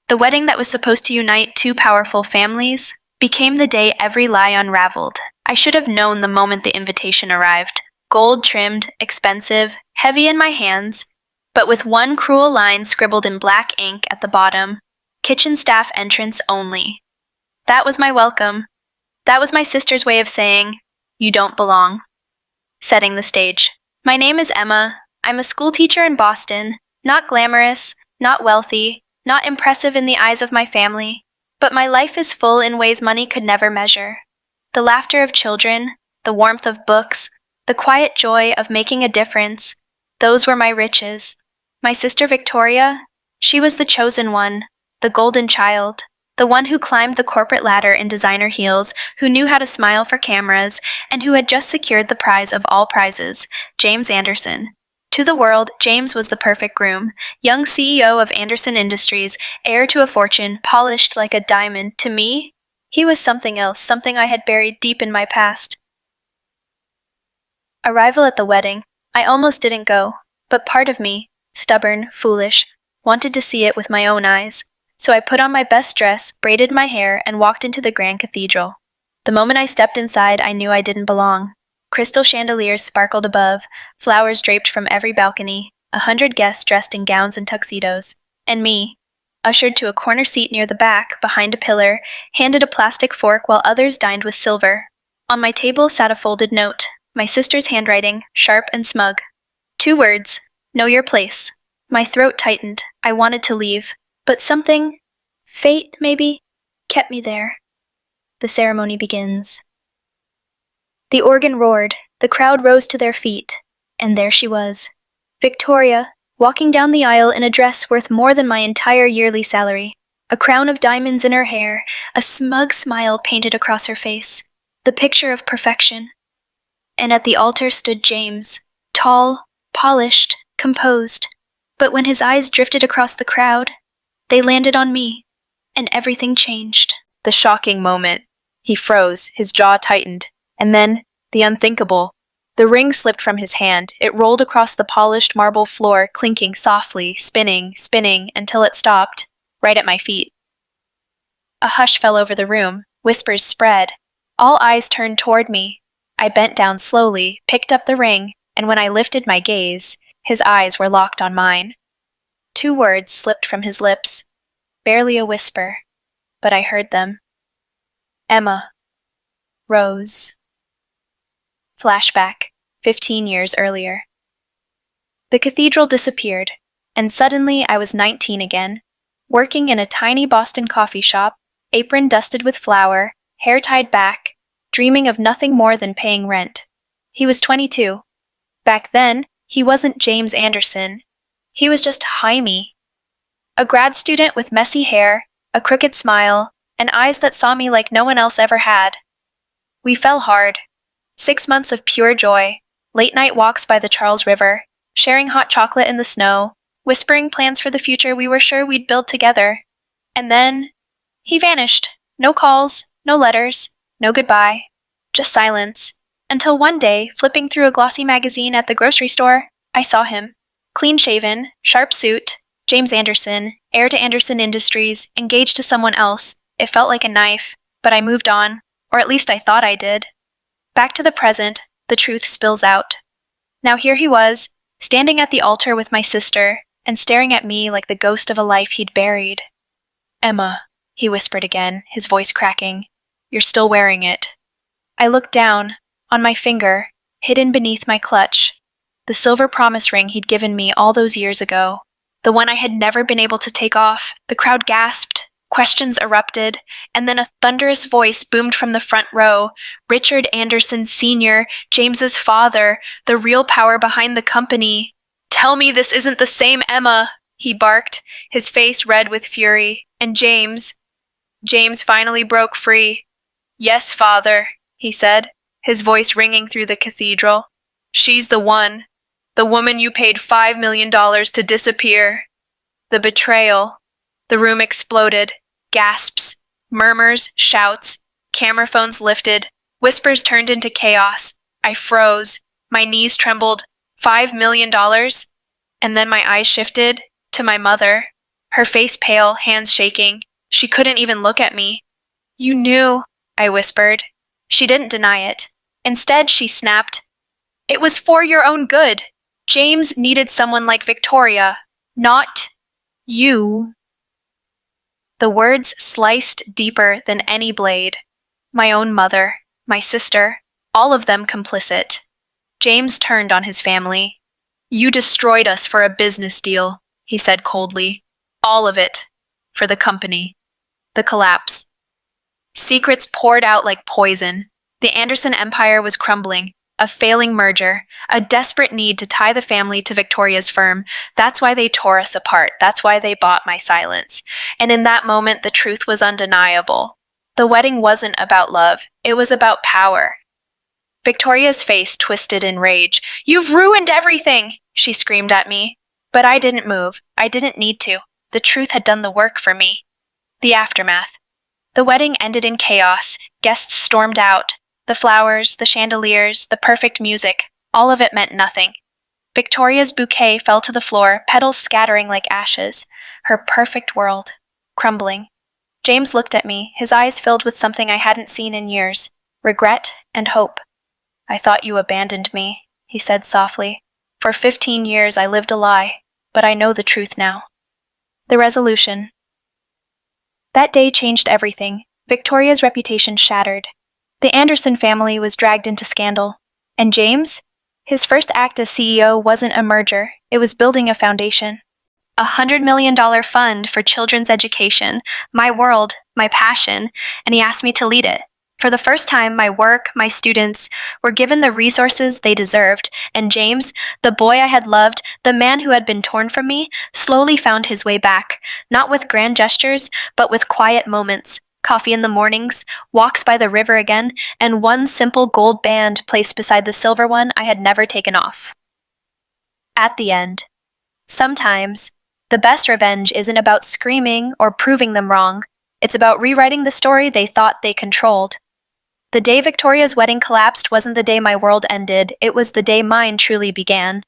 The wedding that was supposed to unite two powerful families became the day every lie unraveled. I should have known the moment the invitation arrived. Gold-trimmed, expensive, heavy in my hands, but with one cruel line scribbled in black ink at the bottom, kitchen staff entrance only. That was my welcome. That was my sister's way of saying, "You don't belong." Setting the stage. My name is Emma. I'm a schoolteacher in Boston, not glamorous, not wealthy, not impressive in the eyes of my family, but my life is full in ways money could never measure. The laughter of children, the warmth of books, the quiet joy of making a difference, those were my riches. My sister Victoria, she was the chosen one, the golden child, the one who climbed the corporate ladder in designer heels, who knew how to smile for cameras, and who had just secured the prize of all prizes, James Anderson. To the world, James was the perfect groom, young CEO of Anderson Industries, heir to a fortune, polished like a diamond. To me, he was something else, something I had buried deep in my past. Arrival at the wedding. I almost didn't go, but part of me, stubborn, foolish, wanted to see it with my own eyes. So I put on my best dress, braided my hair, and walked into the grand cathedral. The moment I stepped inside, I knew I didn't belong. Crystal chandeliers sparkled above, flowers draped from every balcony, 100 guests dressed in gowns and tuxedos, and me, ushered to a corner seat near the back, behind a pillar, handed a plastic fork while others dined with silver. On my table sat a folded note, my sister's handwriting, sharp and smug. 2 words, "Know your place." My throat tightened. I wanted to leave, but something, fate maybe, kept me there. The ceremony begins. The organ roared, the crowd rose to their feet, and there she was, Victoria, walking down the aisle in a dress worth more than my entire yearly salary, a crown of diamonds in her hair, a smug smile painted across her face, the picture of perfection. And at the altar stood James, tall, polished, composed, but when his eyes drifted across the crowd, they landed on me, and everything changed. The shocking moment. He froze, his jaw tightened. And then, the unthinkable. The ring slipped from his hand. It rolled across the polished marble floor, clinking softly, spinning, until it stopped, right at my feet. A hush fell over the room. Whispers spread. All eyes turned toward me. I bent down slowly, picked up the ring, and when I lifted my gaze, his eyes were locked on mine. 2 words slipped from his lips. Barely a whisper, but I heard them. Emma. Rose. Flashback, 15 years earlier. The cathedral disappeared, and suddenly I was 19 again, working in a tiny Boston coffee shop, apron dusted with flour, hair tied back, dreaming of nothing more than paying rent. He was 22. Back then, he wasn't James Anderson. He was just Jaime. A grad student with messy hair, a crooked smile, and eyes that saw me like no one else ever had. We fell hard. 6 months of pure joy, late-night walks by the Charles River, sharing hot chocolate in the snow, whispering plans for the future we were sure we'd build together. And then, he vanished. No calls, no letters, no goodbye, just silence. Until one day, flipping through a glossy magazine at the grocery store, I saw him. Clean-shaven, sharp suit, James Anderson, heir to Anderson Industries, engaged to someone else. It felt like a knife, but I moved on, or at least I thought I did. Back to the present, the truth spills out. Now here he was, standing at the altar with my sister, and staring at me like the ghost of a life he'd buried. "Emma," he whispered again, his voice cracking, "you're still wearing it." I looked down, on my finger, hidden beneath my clutch, the silver promise ring he'd given me all those years ago, the one I had never been able to take off. The crowd gasped. Questions erupted, and then a thunderous voice boomed from the front row. Richard Anderson Sr., James's father, the real power behind the company. "Tell me this isn't the same Emma," he barked, his face red with fury. And James finally broke free. "Yes, father," he said, his voice ringing through the cathedral. "She's the one. The woman you paid $5 million to disappear." The betrayal. The room exploded. Gasps, murmurs, shouts, camera phones lifted, whispers turned into chaos. I froze. My knees trembled. $5 million? And then my eyes shifted to my mother. her face pale, hands shaking. She couldn't even look at me. You knew, I whispered. She didn't deny it. Instead, she snapped, It was for your own good. James needed someone like Victoria, not you. The words sliced deeper than any blade. My own mother, my sister, all of them complicit. James turned on his family. You destroyed us for a business deal, he said coldly. All of it. For the company. The collapse. Secrets poured out like poison. The Anderson empire was crumbling. A failing merger. A desperate need to tie the family to Victoria's firm. That's why they tore us apart. That's why they bought my silence. And in that moment, the truth was undeniable. The wedding wasn't about love. It was about power. Victoria's face twisted in rage. You've ruined everything, she screamed at me. But I didn't move. I didn't need to. The truth had done the work for me. The aftermath. The wedding ended in chaos. Guests stormed out. The flowers, the chandeliers, the perfect music, all of it meant nothing. Victoria's bouquet fell to the floor, petals scattering like ashes. Her perfect world, crumbling. James looked at me, his eyes filled with something I hadn't seen in years, regret and hope. I thought you abandoned me, he said softly. For 15 years I lived a lie, but I know the truth now. The resolution. That day changed everything. Victoria's reputation shattered. The Anderson family was dragged into scandal. And James? His first act as CEO wasn't a merger, it was building a foundation. $100 million fund for children's education, my world, my passion, and he asked me to lead it. For the first time, my work, my students, were given the resources they deserved, and James, the boy I had loved, the man who had been torn from me, slowly found his way back, not with grand gestures, but with quiet moments. Coffee in the mornings, walks by the river again, and one simple gold band placed beside the silver one I had never taken off. At the end. Sometimes, the best revenge isn't about screaming or proving them wrong. It's about rewriting the story they thought they controlled. The day Victoria's wedding collapsed wasn't the day my world ended, it was the day mine truly began.